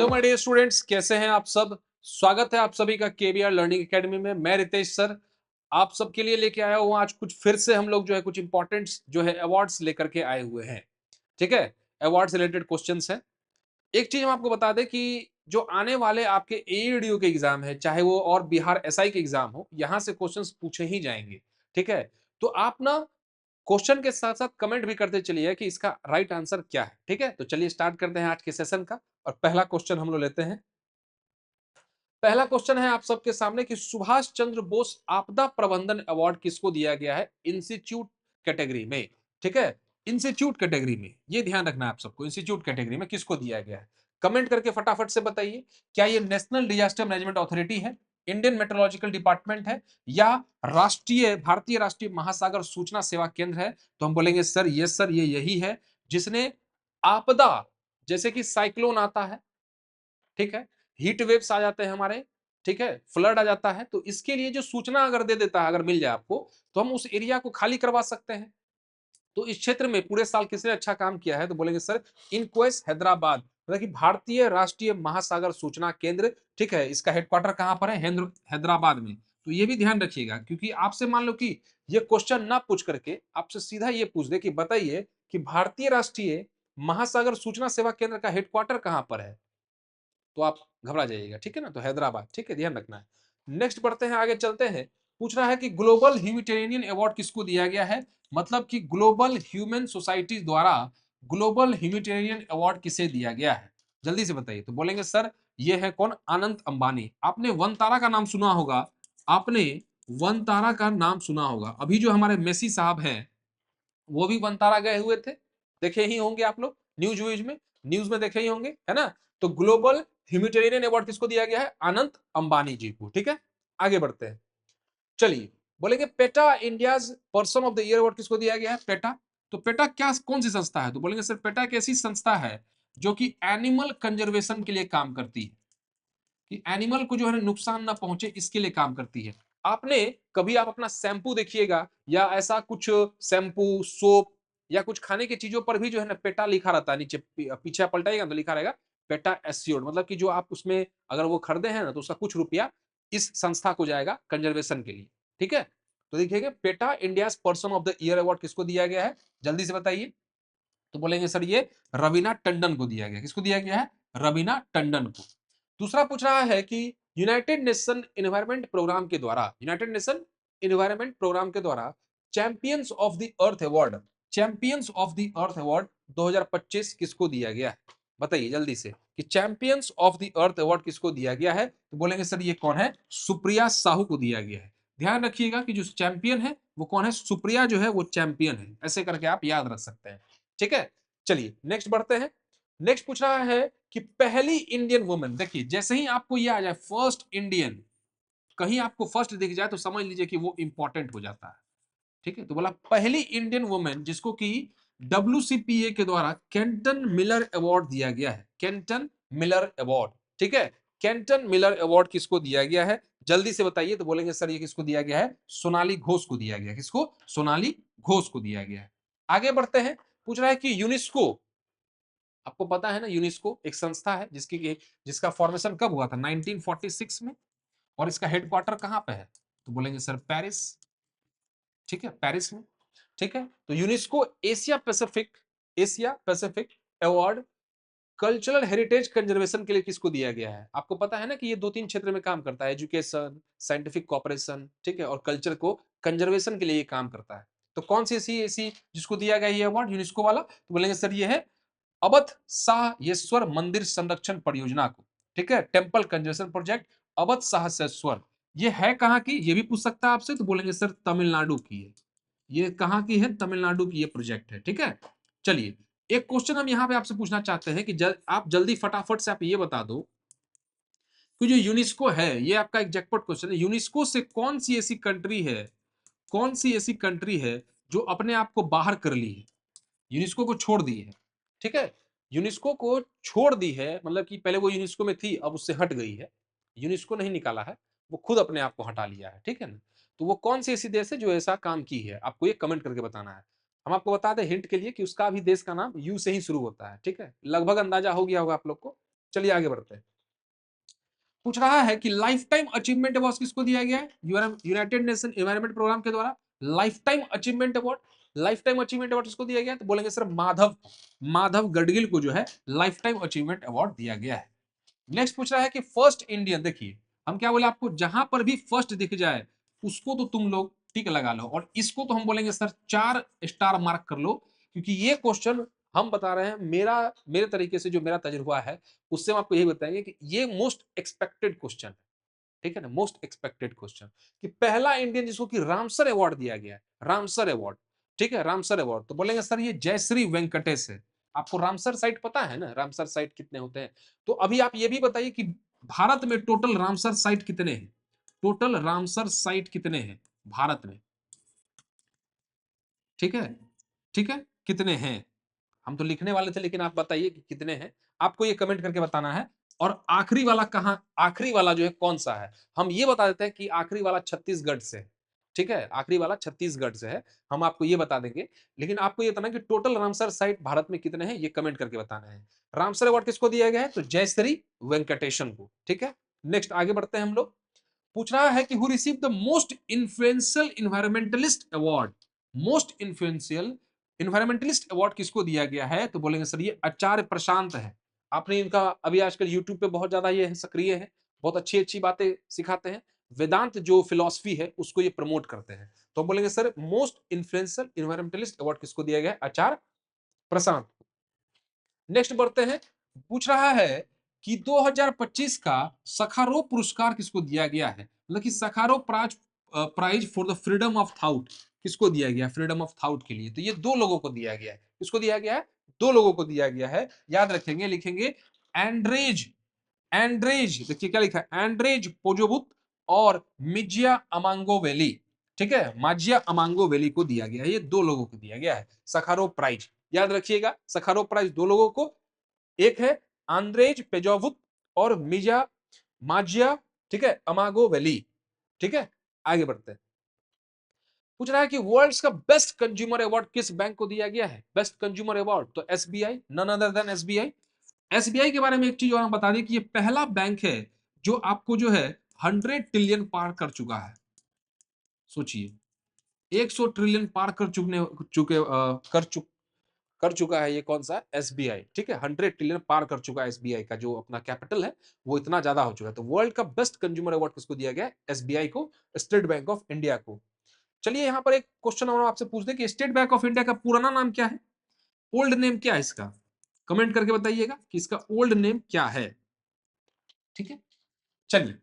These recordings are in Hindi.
हेलो माय डियर स्टूडेंट्स, कैसे हैं आप सब। स्वागत है आप सभी का केबीआर लर्निंग एकेडमी में। मैं रितेश सर आप सबके लिए लेके आया हूँ आज कुछ फिर से हम लोग जो है कुछ इंपॉर्टेंट जो है अवार्ड्स लेकर के आए हुए हैं। ठीक है, अवार्ड्स रिलेटेड क्वेश्चंस हैं। एक चीज हम आपको बता दें कि जो आने वाले आपके एईडीओ के एग्जाम है, चाहे वो और बिहार एसआई के एग्जाम हो, यहाँ से क्वेश्चंस पूछे ही जाएंगे। ठीक है, तो आप ना क्वेश्चन के साथ साथ कमेंट भी करते चलिए कि इसका राइट आंसर क्या है। ठीक है, तो चलिए स्टार्ट करते हैं आज के सेशन का। और पहला क्वेश्चन हम लोग लेते हैं। पहला क्वेश्चन है आप सबके सामने कि सुभाष चंद्र बोस आपदा प्रबंधन अवार्ड किसको दिया गया है इंस्टीट्यूट कैटेगरी में। ठीक है, इंस्टीट्यूट कैटेगरी में, ये ध्यान रखना है आप सबको, इंस्टीट्यूट कैटेगरी में किसको दिया गया है। कमेंट करके फटाफट से बताइए, क्या ये नेशनल डिजास्टर मैनेजमेंट अथॉरिटी है, इंडियन मेट्रोलॉजिकल डिपार्टमेंट है, या भारतीय राष्ट्रीय महासागर सूचना सेवा केंद्र है। तो हम बोलेंगे सर यस सर, ये यही है जिसने आपदा, जैसे कि साइक्लोन आता है, ठीक है, हीट वेव्स आ जाते हैं हमारे, ठीक है, फ्लड आ जाता है, तो इसके लिए जो सूचना अगर दे देता है, अगर मिल जाए आपको, तो हम उस एरिया को खाली करवा सकते हैं। तो इस क्षेत्र में पूरे साल किसने अच्छा काम किया है, तो बोलेंगे सर इनक्वेस हैदराबाद, मतलब कि भारतीय राष्ट्रीय महासागर सूचना केंद्र। ठीक है, इसका हेडक्वार्टर कहां पर है, हैदराबाद में। तो ये भी ध्यान रखिएगा, क्योंकि आपसे मान लो कि ये क्वेश्चन ना पूछ करके आपसे सीधा ये पूछ दे कि बताइए कि भारतीय राष्ट्रीय महासागर सूचना सेवा केंद्र का हेडक्वार्टर कहां पर है, तो आप घबरा जाइएगा। ठीक है ना, तो हैदराबाद, ठीक है, ध्यान रखना है। नेक्स्ट बढ़ते हैं, आगे चलते हैं। पूछ रहा है कि ग्लोबल ह्यूमैनिटेरियन अवार्ड किसको दिया गया है, मतलब कि ग्लोबल ह्यूमन सोसाइटी द्वारा ग्लोबल ह्यूमैनिटेरियन अवार्ड किसे दिया गया है, जल्दी से बताइए। तो बोलेंगे सर ये है कौन, अनंत अंबानी। आपने वन तारा का नाम सुना होगा, आपने वन तारा का नाम सुना होगा। अभी जो हमारे मेसी साहब हैं वो भी वनतारा गए हुए थे, देखे ही होंगे आप लोग, न्यूज में देखे ही होंगे, है ना। तो ग्लोबल ह्यूमैनिटेरियन अवार्ड किसको दिया गया है, अनंत अंबानी जी को। ठीक है, आगे बढ़ते हैं। चलिए, बोलेंगे PETA India's person of the Year award किसको दिया गया है, पेटा। तो पेटा क्या, कौन सी संस्था है, तो बोलेंगे सर पेटा एक ऐसी संस्था है जो कि एनिमल कंजर्वेशन के लिए काम करती है, कि एनिमल को जो है नुकसान ना पहुंचे इसके लिए काम करती है। आपने कभी आप अपना शैम्पू देखिएगा, या ऐसा कुछ शैम्पू सोप या कुछ खाने की चीजों पर भी जो है ना पेटा लिखा रहता है नीचे, पीछे पलटाइएगा तो लिखा रहेगा पेटा एस्योर्ड, मतलब कि जो आप उसमें अगर वो खरीदे हैं ना तो उसका कुछ रुपया इस संस्था को जाएगा कंजर्वेशन के लिए। ठीक है, तो देखिएगा PETA India person of the Year award किसको दिया गया है, जल्दी से बताइए। तो बोलेंगे सर ये रवीना टंडन को दिया गया, किसको दिया गया है, रवीना टंडन को। दूसरा पूछ रहा है कि यूनाइटेड नेशन एनवायरमेंट प्रोग्राम के द्वारा, यूनाइटेड नेशन एनवायरमेंट प्रोग्राम के द्वारा champions of the earth award, champions of the earth award 2025 किसको दिया गया है, बताइए जल्दी से कि champions of the earth award किसको दिया गया है। तो बोलेंगे सर ये कौन है, सुप्रिया साहू को दिया गया है। ध्यान रखिएगा कि जो चैंपियन है वो कौन है, सुप्रिया जो है वो चैंपियन है, ऐसे करके आप याद रख सकते हैं। ठीक है, चलिए नेक्स्ट बढ़ते हैं। नेक्स्ट पूछ रहा है कि पहली इंडियन वुमेन, देखिए जैसे ही आपको ये आ जाए फर्स्ट इंडियन, कहीं आपको फर्स्ट दिख जाए तो समझ लीजिए कि वो इंपॉर्टेंट हो जाता है। ठीक है, तो बोला पहली इंडियन वुमेन जिसको कि WCPA के द्वारा केंटन मिलर अवार्ड दिया गया है, केंटन मिलर अवार्ड। ठीक है, केंटन मिलर अवार्ड किसको दिया गया है, जल्दी से बताइए। तो बोलेंगे सर ये किसको दिया गया है, सोनाली घोष को दिया गया, किसको, सोनाली घोष को दिया गया है। आगे बढ़ते हैं। पूछ रहा है कि यूनेस्को, आपको पता है ना यूनेस्को एक संस्था है जिसका फॉर्मेशन कब हुआ था, 1946 में, और इसका हेडक्वार्टर कहां पे है, तो बोलेंगे सर पेरिस। ठीक है, पेरिस में। ठीक है, तो UNESCO Asia Pacific award cultural heritage conservation के लिए किसको दिया गया है। आपको पता है ना कि ये दो तीन क्षेत्र में काम करता है, एजुकेशन, साइंटिफिक कॉपरेशन, ठीक है, और कल्चर को कंजर्वेशन के लिए ये काम करता है। तो कौन सी ऐसी ऐसी जिसको दिया गया ये अवार्ड यूनेस्को वाला, तो बोलेंगे सर ये है अवध शाहेश्वर मंदिर संरक्षण परियोजना को। ठीक है, टेम्पल कंजर्वेशन प्रोजेक्ट अवध शाहेश्वर, ये है कहां की, ये भी पूछ सकता है आपसे, तो बोलेंगे सर तमिलनाडु की है। ये कहां की है, तमिलनाडु की ये प्रोजेक्ट है। ठीक है, चलिए एक क्वेश्चन हम यहां पे आपसे पूछना चाहते हैं कि आप जल्दी फटाफट से आप ये बता दो कि जो यूनेस्को है, ये आपका एक जैकपॉट क्वेश्चन है, यूनेस्को से कौन सी ऐसी कंट्री है, कौन सी ऐसी कंट्री है जो अपने आप को बाहर कर ली है, यूनेस्को को छोड़ दी है। ठीक है, यूनेस्को को छोड़ दी है, मतलब कि पहले वो यूनेस्को में थी अब उससे हट गई है, यूनेस्को नहीं निकाला है, वो खुद अपने आप को हटा लिया है। ठीक है ना, तो वो कौन सी ऐसी देश है जो ऐसा काम की है, आपको ये कमेंट करके बताना है। हम आपको बता दें हिंट के लिए कि उसका भी देश का नाम यू से ही शुरू होता है। ठीक है, लगभग अंदाजा हो गया होगा आप लोग को। चलिए आगे बढ़ते हैं। पूछ रहा है कि लाइफ टाइम अचीवमेंट अवार्ड किसको दिया गया है यूनाइटेड नेशन एनवायरमेंट प्रोग्राम के द्वारा। Life time achievement award, life time achievement award किसको दिया गया है? तो बोलेंगे सर माधव माधव गडगिल को जो है लाइफ टाइम अचीवमेंट अवार्ड दिया गया है। नेक्स्ट पूछ रहा है कि फर्स्ट इंडियन, देखिए हम क्या बोले आपको, जहां पर भी फर्स्ट दिख जाए उसको तो तुम लोग टिक लगा लो, और इसको तो हम बोलेंगे सर 4 स्टार मार्क कर लो, क्योंकि ये क्वेश्चन हम बता रहे हैं, मेरे तरीके से जो मेरा तजुर्बा है उससे हम आपको यही बताएंगे कि ये मोस्ट एक्सपेक्टेड क्वेश्चन है। ठीक है ना, मोस्ट एक्सपेक्टेड क्वेश्चन कि पहला इंडियन जिसको कि रामसर अवार्ड दिया गया है, रामसर अवार्ड। ठीक है, रामसर अवार्ड तो बोलेंगे सर ये जयश्री वेंकटेश है। आपको रामसर साइट पता है ना, रामसर साइट कितने होते हैं? तो अभी आप ये भी बताइए कि भारत में टोटल रामसर साइट कितने हैं? टोटल रामसर साइट कितने हैं भारत में? ठीक है, ठीक है, कितने हैं? हम तो लिखने वाले थे, लेकिन आप बताइए कि कितने हैं। आपको ये कमेंट करके बताना है। और आखिरी वाला कहां, आखिरी वाला जो है कौन सा है? हम ये बता देते हैं कि आखिरी वाला छत्तीसगढ़ से है। ठीक है, आखिरी वाला छत्तीसगढ़ से है, हम आपको ये बता देंगे। लेकिन आपको ये बताना है कि टोटल रामसर साइट भारत में कितने हैं, ये कमेंट करके बताना है। रामसर अवार्ड किसको दिया गया है? तो जयश्री वेंकटेशन को। ठीक है, नेक्स्ट आगे बढ़ते हैं हम लोग। पूछ रहा है कि who receive the most influential environmentalist award. Most influential environmentalist award किसको दिया गया है? तो बोलेंगे सर ये आचार्य प्रशांत है। आपने इनका अभी आजकल यूट्यूब पे बहुत ज्यादा ये सक्रिय है, बहुत अच्छी अच्छी बातें सिखाते हैं, वेदांत जो फिलॉसफी है उसको ये प्रमोट करते हैं। तो बोलेंगे sir most influential environmentalist award किसको दिया गया है? आचार्य प्रशांत। नेक्स्ट बढ़ते हैं। पूछ रहा है कि 2025 का सखारोव पुरस्कार किसको दिया गया है? मतलब कि Sakharov prize, prize for the freedom of thought किसको दिया गया है? फ्रीडम ऑफ थॉट के लिए तो ये 2 लोगों को दिया गया है। किसको दिया गया है? 2 लोगों को दिया गया है। याद रखेंगे, लिखेंगे एंड्रेज, एंड्रेज देखिए क्या लिखा है, एंड्रेज पोजोबुत और मिजिया अमांगो वैली। ठीक है, माजिया अमांगो वैली को दिया गया है, ये 2 लोगों को दिया गया है सखारोव प्राइज। याद रखिएगा, सखारोव प्राइज 2 लोगों को, एक है आंद्रेज पेजोवुत और मिजा माजिया, ठीक है, अमागो वैली। ठीक है, आगे बढ़ते हैं। पूछ रहा है कि वर्ल्ड्स का बेस्ट कंज्यूमर अवार्ड किस बैंक को दिया गया है? बेस्ट कंज्यूमर अवार्ड तो SBI, none other than SBI. SBI के बारे में एक चीज और हम बता दें कि ये पहला बैंक है जो आपको जो है 100 ट्रिलियन पार कर चुका है। सोचिए, 100 ट्रिलियन पार कर चुकने चुके कर चुका है ये कौन सा? एसबीआई। ठीक है, 100 ट्रिलियन पार कर चुका है एसबीआई का जो अपना कैपिटल है, वो इतना ज्यादा हो चुका है। तो वर्ल्ड का बेस्ट कंज्यूमर अवार्ड किसको दिया गया है? एसबीआई को, स्टेट बैंक ऑफ इंडिया को। चलिए यहां पर एक क्वेश्चन हम आपसे पूछ दे कि स्टेट बैंक ऑफ इंडिया का पुराना नाम क्या है? ओल्ड नेम क्या है इसका? कमेंट करके बताइएगा कि इसका ओल्ड नेम क्या है। ठीक है, चलिए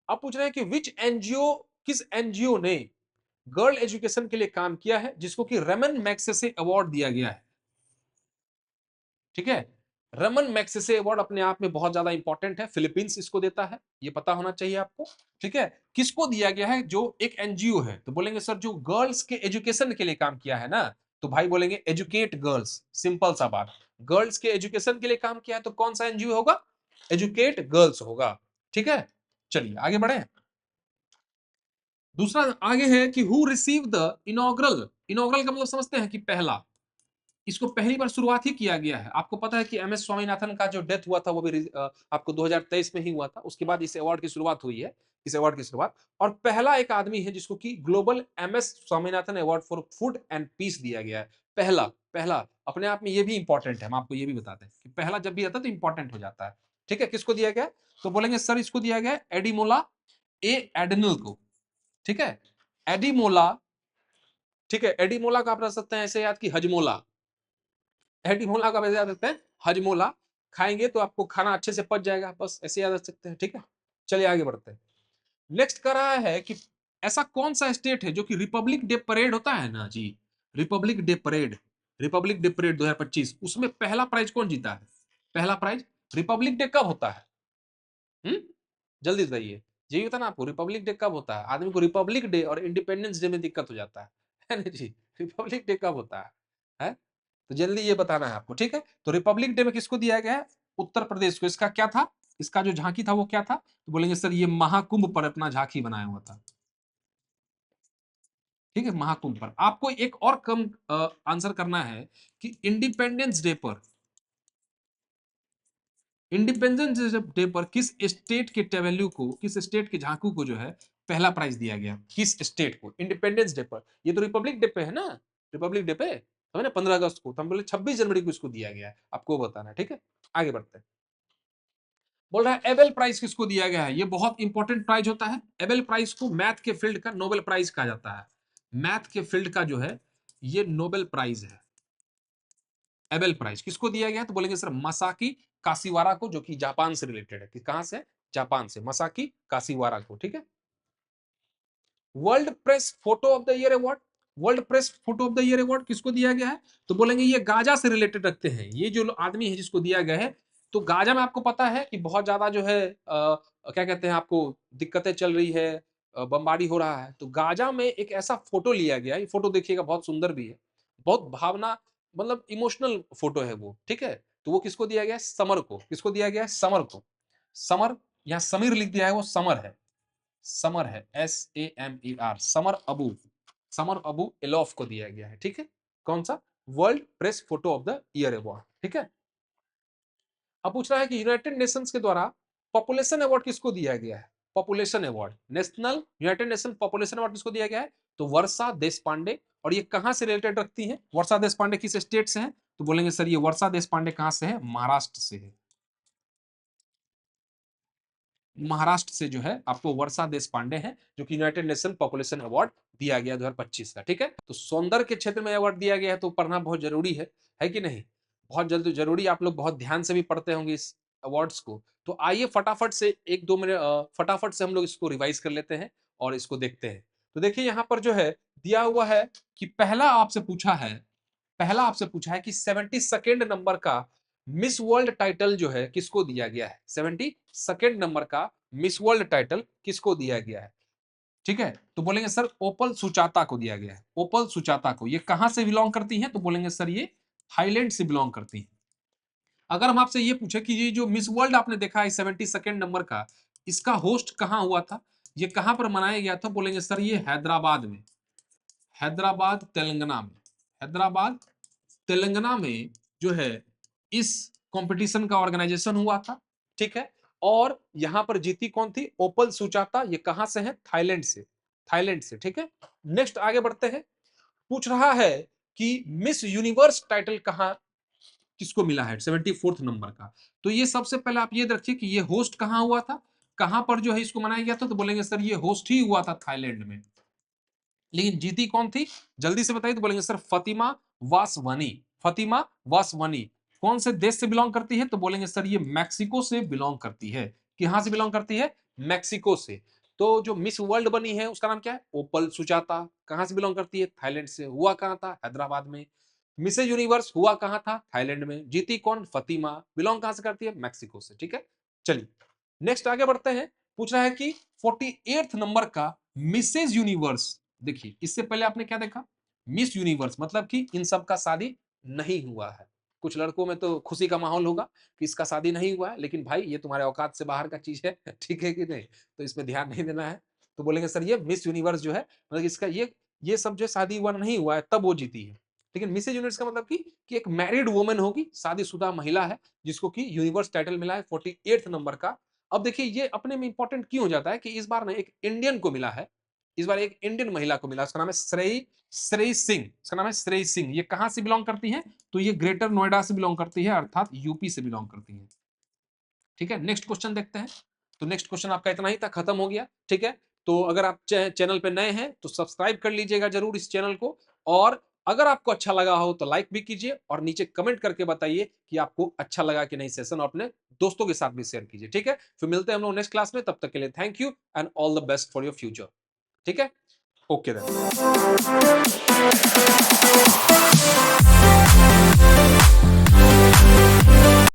अब पूछ रहे हैं कि विच एनजीओ, किस एनजीओ ने गर्ल एजुकेशन के लिए काम किया है जिसको कि रमन मैग्सेसे अवार्ड दिया गया है? ठीक है, रमन मैग्सेसे अवार्ड अपने आप में बहुत ज्यादा इंपॉर्टेंट है, फिलीपींस इसको देता है, ये पता होना चाहिए आपको। ठीक है, किसको दिया गया है? जो एक एनजीओ है, तो बोलेंगे सर जो गर्ल्स के एजुकेशन के लिए काम किया है ना, तो भाई बोलेंगे एजुकेट गर्ल्स। सिंपल सा बात, गर्ल्स के एजुकेशन के लिए काम किया है तो कौन सा एनजीओ होगा? एजुकेट गर्ल्स होगा। ठीक है, चलिए आगे बढ़े। दूसरा आगे है कि who receive the inaugural, inaugural का मतलब समझते हैं कि पहला, इसको पहली बार शुरुआत ही किया गया है। आपको पता है कि एम एस स्वामीनाथन का जो डेथ हुआ था वो भी आपको 2023 में ही हुआ था, उसके बाद इस अवार्ड की शुरुआत हुई है, इस अवार्ड की शुरुआत। और पहला एक आदमी है जिसको कि global M S Swaminathan award for food and peace दिया गया है। पहला, पहला अपने आप में ये भी इंपॉर्टेंट है, हम आपको ये भी बताते हैं कि पहला जब भी आता है तो इंपॉर्टेंट हो जाता है। ठीक है, किसको दिया गया? तो बोलेंगे सर इसको दिया गया एडिमोला ए एडनल को। ठीक है, एडिमोला। ठीक है, एडिमोला का आप रख सकते हैं ऐसे याद कि हजमोला, एडिमोला का वैसे याद रखते हैं हजमोला। खाएंगे तो आपको खाना अच्छे से पच जाएगा, बस ऐसे याद रख सकते हैं। ठीक है, चलिए आगे बढ़ते हैं। नेक्स्ट कर रहा है कि ऐसा कौन सा स्टेट है जो कि रिपब्लिक डे परेड होता है ना जी, Republic Day parade, Republic Day parade 2025 उसमें पहला प्राइज कौन जीता है? पहला प्राइज रिपब्लिक डे कब होता है? हम्म, जल्दी बताइए। यही होता है ना आपको, रिपब्लिक डे कब होता है? आदमी को रिपब्लिक डे और इंडिपेंडेंस डे में दिक्कत हो जाता है ना जी। रिपब्लिक डे कब होता है? तो जल्दी ये बताना है आपको। ठीक है, तो रिपब्लिक डे में किसको दिया गया है? उत्तर प्रदेश को। इसका क्या था? इसका जो झांकी था वो क्या था? तो बोलेंगे सर ये महाकुंभ पर अपना झांकी बनाया हुआ था। ठीक है, महाकुंभ पर। आपको एक और कम आंसर करना है कि इंडिपेंडेंस डे पर, इंडिपेंडेंस डे पर किस स्टेट के टेवेल्यू को, किस स्टेट के झांकू को जो है पहला प्राइज दिया गया, किस स्टेट को इंडिपेंडेंस डे पर? ये तो रिपब्लिक डे पे है ना, रिपब्लिक डे पे हमें ना 15 अगस्त को, तो हम बोले 26 जनवरी को इसको दिया गया है, आपको बताना है। ठीक है, आगे बढ़ते हैं। बोल रहा है एबेल प्राइज किसको दिया गया है? ये बहुत इंपॉर्टेंट प्राइज होता है। एबेल प्राइज को मैथ के फील्ड का नोबेल प्राइज कहा जाता है। मैथ के फील्ड का जो है ये नोबेल प्राइज है। एबेल प्राइज किसको दिया गया? तो बोलेंगे सर मसाकी काशिवारा को, जो कि जापान से रिलेटेड है। कि कहां से? जापान से, मसाकी काशिवारा को। ठीक है। World Press Photo of the Year award, world Press Photo of the Year award किसको दिया गया है? तो बोलेंगे ये गाजा से रिलेटेड रखते हैं। ये जो आदमी है जिसको दिया गया है, तो गाजा में आपको पता है कि बहुत ज्यादा जो है क्या कहते हैं, आपको दिक्कतें चल रही है, बमबारी हो रहा है। तो गाजा में एक ऐसा फोटो लिया गया, ये फोटो देखिएगा बहुत सुंदर भी है, बहुत भावना, मतलब इमोशनल फोटो है वो। ठीक है, तो वो किसको दिया गया है? समर को। किसको दिया गया है? समर को। समर, यहाँ समीर लिख दिया है, वो समर है, समर है, SAMER, Samer Abu, Samer Abu Elouf को दिया गया है। ठीक है, कौन सा? World Press Photo of the Year award. ठीक है। अब पूछ रहा है कि यूनाइटेड नेशंस के द्वारा पॉपुलेशन अवार्ड किसको दिया गया है? Population award, national United nation population award किसको दिया गया है? तो वर्षा देशपांडे। और ये कहां से रिलेटेड रखती है? वर्षा देशपांडे किस स्टेट से है? तो बोलेंगे सर ये वर्षा देशपांडे कहां से है? महाराष्ट्र से है। महाराष्ट्र से जो है आपको वर्षा देशपांडे हैं, जो कि यूनाइटेड नेशन पॉपुलेशन अवार्ड दिया गया 2025 का। ठीक है, तो सौंदर्य के क्षेत्र में अवार्ड दिया गया है, तो पढ़ना बहुत जरूरी है कि नहीं? बहुत जल्दी जरूरी, आप लोग बहुत ध्यान से भी पढ़ते होंगे इस अवार्ड्स को। तो आइए फटाफट से एक दो मिनट फटाफट से हम लोग इसको रिवाइज कर लेते हैं और इसको देखते हैं। तो देखिए यहाँ पर जो है दिया हुआ है कि पहला आपसे पूछा है कि 72nd नंबर का मिस वर्ल्ड टाइटल जो है किसको दिया गया है? 72nd नंबर का मिस वर्ल्ड टाइटल किसको दिया गया है? ठीक है, तो बोलेंगे सर ओपल सुचाता को दिया गया है। ओपल सुचाता को। ये कहां से बिलोंग करती हैं? तो बोलेंगे सर ये थाईलैंड से बिलोंग करती हैं। अगर हम आपसे ये पूछे कि ये जो मिस वर्ल्ड आपने देखा है 72nd नंबर का, इसका होस्ट कहां हुआ था, ये कहां पर मनाया गया था? बोलेंगे सर ये हैदराबाद में, हैदराबाद तेलंगाना में, हैदराबाद तेलंगाना में जो है इस कंपटीशन का ऑर्गेनाइजेशन हुआ था। ठीक है, और यहां पर जीती कौन थी? ओपल सुचाता। ये कहां से है? थाईलैंड से, थाईलैंड से। ठीक है, नेक्स्ट आगे बढ़ते हैं। पूछ रहा है कि मिस यूनिवर्स टाइटल कहां किसको मिला है 74th नंबर का? तो ये सबसे पहले आप ये रखिए कि ये होस्ट कहां हुआ था, कहां पर जो है इसको मनाया गया था? तो बोलेंगे सर ये होस्ट ही हुआ था थाईलैंड में। लेकिन जीती कौन थी? जल्दी से बताइए। तो बोलेंगे सर फतिमा वासवानी, फतिमा वासवानी। कौन से देश से बिलोंग करती है? तो बोलेंगे सर ये मैक्सिको से बिलोंग करती है। कहां से बिलोंग करती है? मैक्सिको से। तो जो मिस वर्ल्ड बनी है उसका नाम क्या है? ओपल सुचाता। कहां से बिलोंग करती है? थाईलैंड से। हुआ कहां था? हैदराबाद में। मिस यूनिवर्स हुआ कहां था? थाईलैंड में। जीती कौन? फतिमा। बिलोंग कहां से करती है? मैक्सिको से। ठीक है, चलिए नेक्स्ट आगे बढ़ते हैं। पूछ रहा है कि 48th नंबर का मिसेज यूनिवर्स। देखिए इससे पहले आपने क्या देखा? मिस यूनिवर्स, मतलब कि इन सब का शादी नहीं हुआ है। कुछ लड़कों में तो खुशी का माहौल होगा कि इसका शादी नहीं हुआ है, लेकिन भाई ये तुम्हारे औकात से बाहर का चीज है। ठीक है कि नहीं? तो इसमें ध्यान नहीं देना है। तो बोलेंगे सर ये मिस यूनिवर्स जो है, मतलब इसका ये सब जो शादी हुआ नहीं हुआ है तब वो जीती है। लेकिन मिसेज यूनिवर्स का मतलब कि एक मैरिड वुमन होगी, शादीशुदा महिला है, जिसको कि यूनिवर्स टाइटल मिला है 48th नंबर का। अब देखिए ये अपने में इंपॉर्टेंट क्यों हो जाता है कि इस बार ना एक इंडियन को मिला है, इस बार एक इंडियन महिला को मिला। उसका नाम है श्रेय सिंह। इसका नाम है श्रेय सिंह। ये कहां से बिलोंग करती है? तो ये ग्रेटर नोएडा से बिलोंग करती है, अर्थात यूपी से बिलोंग करती है। ठीक है, नेक्स्ट क्वेश्चन देखते हैं। तो नेक्स्ट क्वेश्चन आपका इतना ही था, खत्म हो गया। ठीक है, तो अगर आप चैनल पे नए हैं तो सब्सक्राइब कर लीजिएगा जरूर इस चैनल को, और अगर आपको अच्छा लगा हो तो लाइक भी कीजिए, और नीचे कमेंट करके बताइए कि आपको अच्छा लगा कि नहीं सेशन, और अपने दोस्तों के साथ भी शेयर कीजिए। ठीक है, फिर मिलते हैं हम लोग नेक्स्ट क्लास में। तब तक के लिए thank you and all the best for your future. ठीक है, ओके देन।